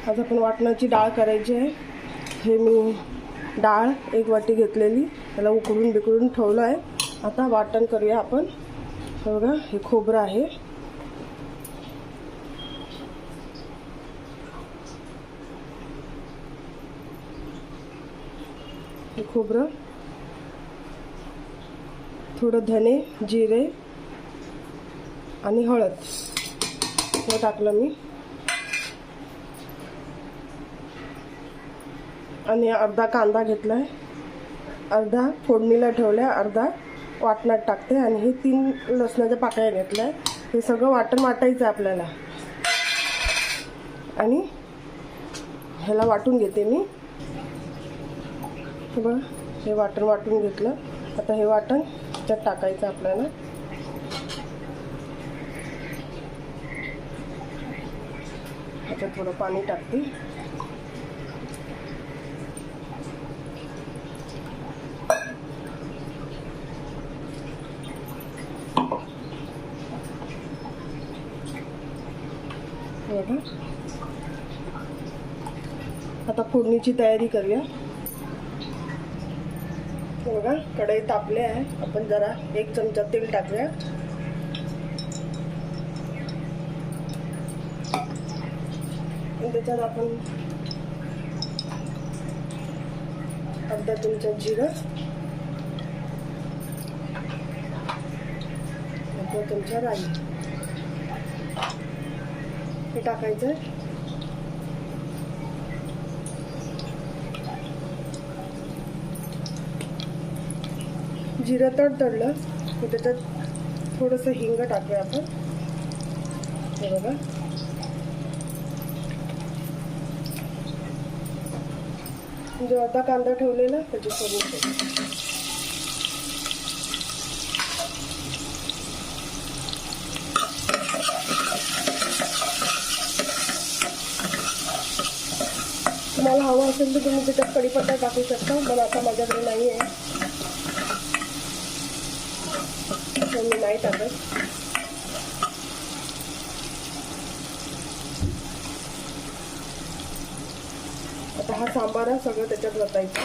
आज आपण वाटणाची डाळ करायची आहे. हे मी डाळ 1 वाटी घेतलेली, त्याला उकळून बिकळून ठेवलं आहे. आता वाटण करूया आपण. बघा, हे खोबरं आहे, हे खोबरं, थोडं धने, जिरे आणि हळद हे टाकलं मी. आणि अर्धा कांदा घेतलाय, अर्धा फोडणीला ठेवलाय, अर्धा वाटणात टाकते. आणि हे 3 लसणाच्या पाकळ्या घेतल्या. हे सगळं वाटण वाटायचं आहे आपल्याला. आणि ह्याला वाटून घेते मी. बघा, हे वाटण वाटून घेतलं. आता हे वाटण त्यात टाकायचं आपल्याला. आता थोडं पाणी टाकते. आता फोडणीची तयारी करूया. बघा, कढई तापली आहे. आपण जरा 1 चमचा तेल टाकूया. त्याच्यात आपण अर्धा चमचा जिरं, अर्धा चमचा राई हे टाकायचं. जिरं तडतडलं की त्याच्यात थोडंसं हिंग टाकूया आपण. हे बघा, जो अर्धा कांदा ठेवलेला त्याची फोडणी टाकू. तुम्हाला हवं असेल तर तुम्ही त्याच्यात कढीपत्ता टाकू शकता, पण आता माझ्याकडे नाही आहे, तर मी नाही टाकत. आता हा सांबार सगळं त्याच्यात वतायचं.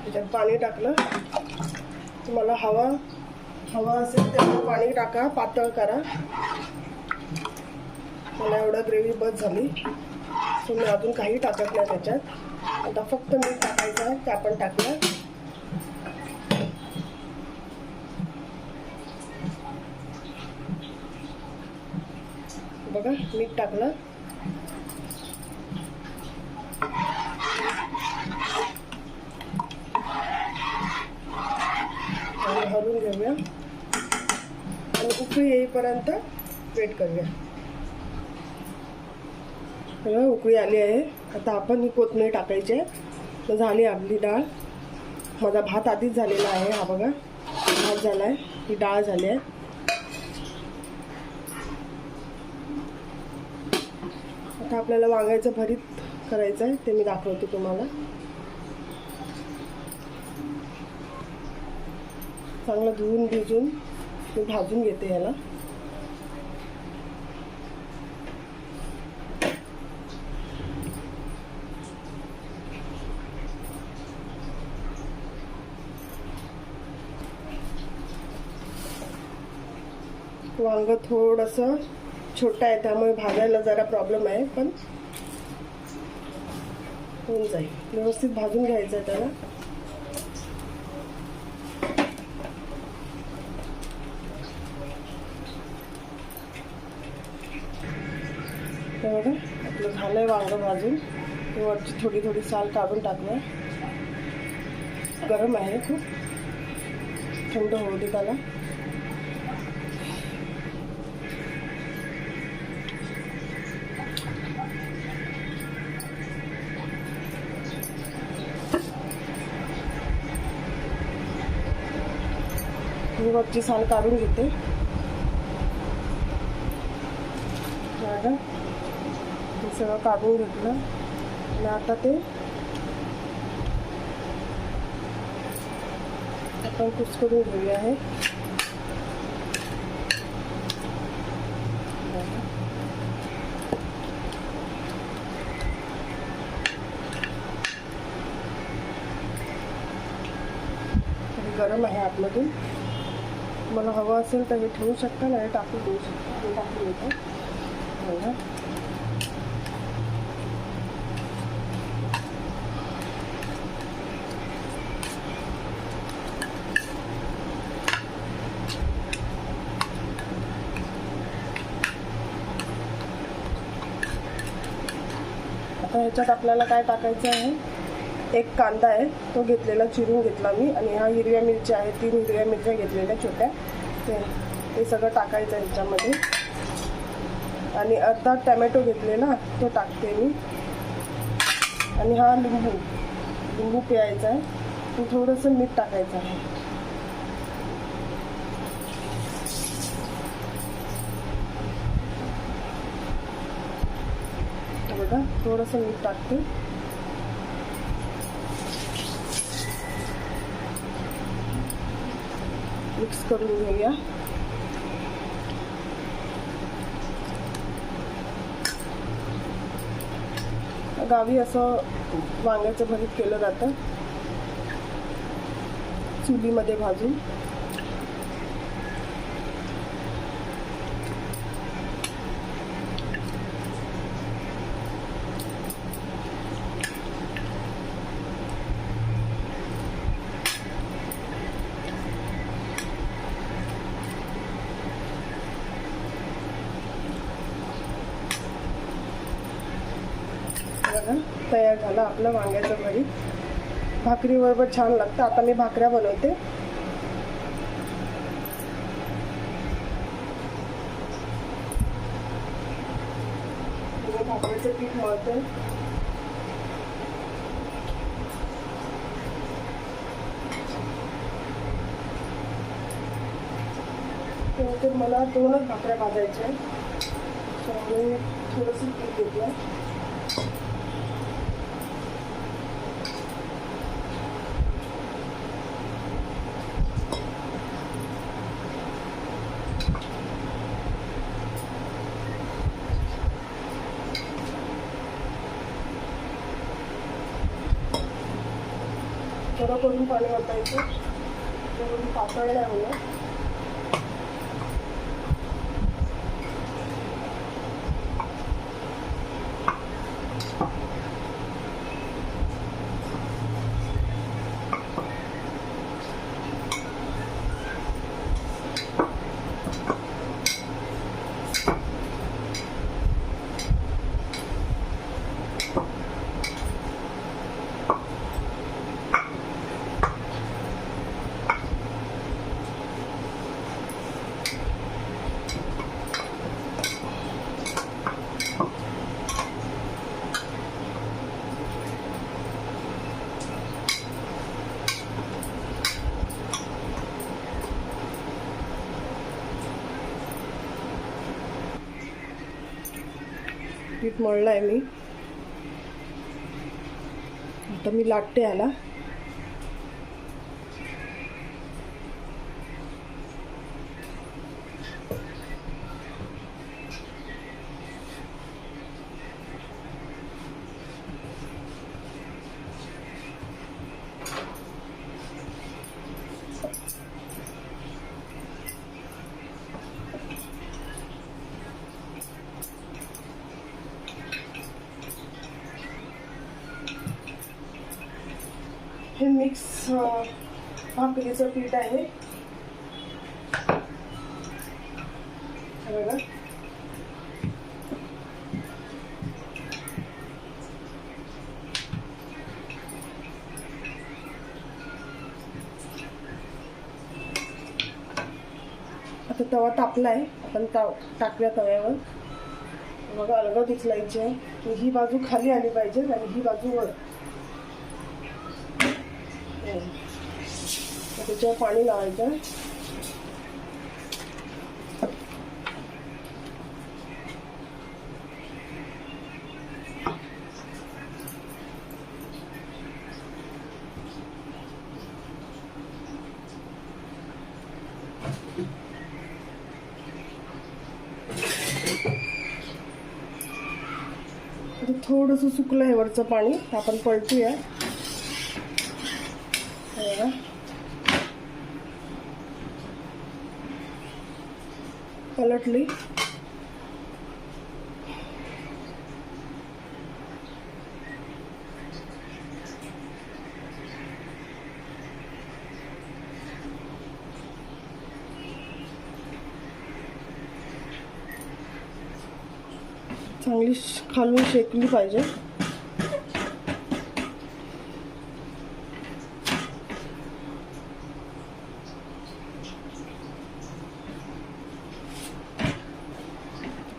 त्याच्यात पाणी टाकलं. तुम्हाला हवा असेल तेवढं पाणी टाका, पातळ करा. मला एवढं ग्रेव्ही बस झाली, सो मी अजून काही टाकत नाही त्याच्यात. आता फक्त मीठ टाकायचं आहे, ते आपण टाकलं. बघा, मीठ टाकलं. आणि हलवून घेऊया आणि उकळी येईपर्यंत वेट करूया. बघा, उकळी आली आहे. आता आपण ही कोथिंबीर टाकायची आहे. झाली आपली डाळ. माझा भात आधीच झालेला आहे. हा बघा, भात झाला आहे, ही डाळ झाली आहे. आता आपल्याला वांग्याचं भरीत करायचं आहे, ते मी दाखवते तुम्हाला. चांगलं धुवून भिजून मी भाजून घेते याला. वांग थोडंसं छोटं आहे, त्यामुळे भाजायला जरा प्रॉब्लेम आहे, पण होऊन जाईल. व्यवस्थित भाजून घ्यायचं आहे त्याला. बघा, आपलं झालंय वांग भाजून. वरची थोडी थोडी साल काढून टाकूया. गरम आहे खूप, थंड होऊ दे त्याला. मी वरची साल काढून घेते. बघा हे सगळं काढून घेतलं आणि आता ते आपण कुस्करून घेऊया आहे. गरम आहे आतमधून. मला हवं असेल तर हे ठेवू शकता, नाही टाकून देऊ शकता. हे टाकून देतो बघा. आता ह्याच्यात आपल्याला काय टाकायचं आहे, एक कांदा आहे तो घेतलेला, चिरून घेतला मी. आणि ह्या हिरव्या मिरच्या आहेत, 3 हिरव्या मिरच्या घेतलेल्या छोट्या, ते सगळं टाकायचं आहे ह्याच्यामध्ये. आणि अर्धा टॅमॅटो घेतलेला तो टाकते मी. आणि हा लिंबू पिळायचा आहे आणि थोडंसं मीठ टाकायचं आहे. बघा थोडंसं मीठ टाकते. मिक्स करून घेऊया. गावी असं वांग्याचं भरीत केलं जातं, चुलीमध्ये भाजून. तयार झालं आपलं वांग्याचं भरीत. भाकरीबरोबर छान लागतं. आता मी भाकऱ्या बनवते. भाकरीचं पीठ मळते. तर मला 2च भाकऱ्या भाजायच्या आहेत, त्यामुळे थोडंसं पीठ घेतलं. थोडं करून पाणी वाटायचं, थोडं पातळ नाही होणार. पीठ मळलं आहे मी. आता मी लाटते याला. हे मिक्स भाकरीचं पीठ आहे बघा. आता तवा तापला आहे, आपण टाकल्या तव्यावर. बघा अलगद उचलायची आहे. ही बाजू खाली आली पाहिजे आणि ही बाजू वर. त्याच्यावर पाणी लावायचं. आता थोडंसं सुकलं आहे वरचं पाणी, आपण पलटूया. पलटली. चांगली खालून शेकली पाहिजे.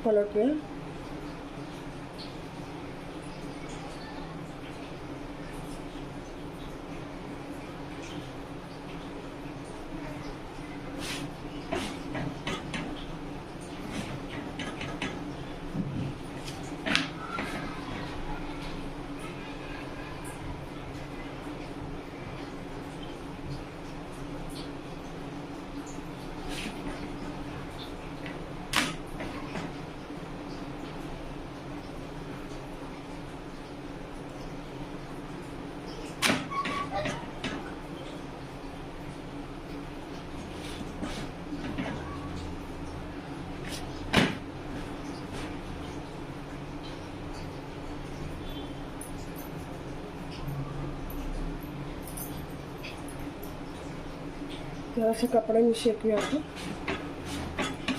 पलटूया. जराशा कपड्याने शेकूया आपण,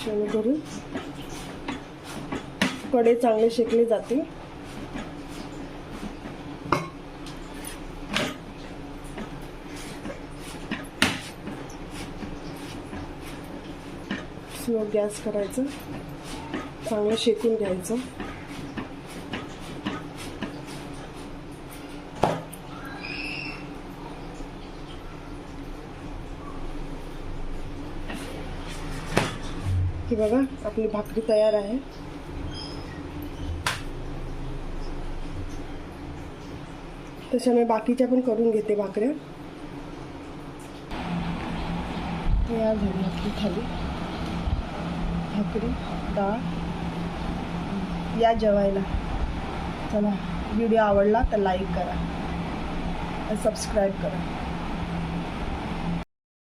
जेणेकरून कडे चांगले शेकले जातील. स्लो गॅस करायचं, चांगलं शेकून घ्यायचं. ही बघा आपली भाकरी तयार आहे. तशा मी बाकीच्या पण करून घेते भाकऱ्या. तयार झाली आपली थाली भाकरी डाळ. या जेवायला. चला, व्हिडिओ आवडला तर लाईक करा, सबस्क्राईब करा.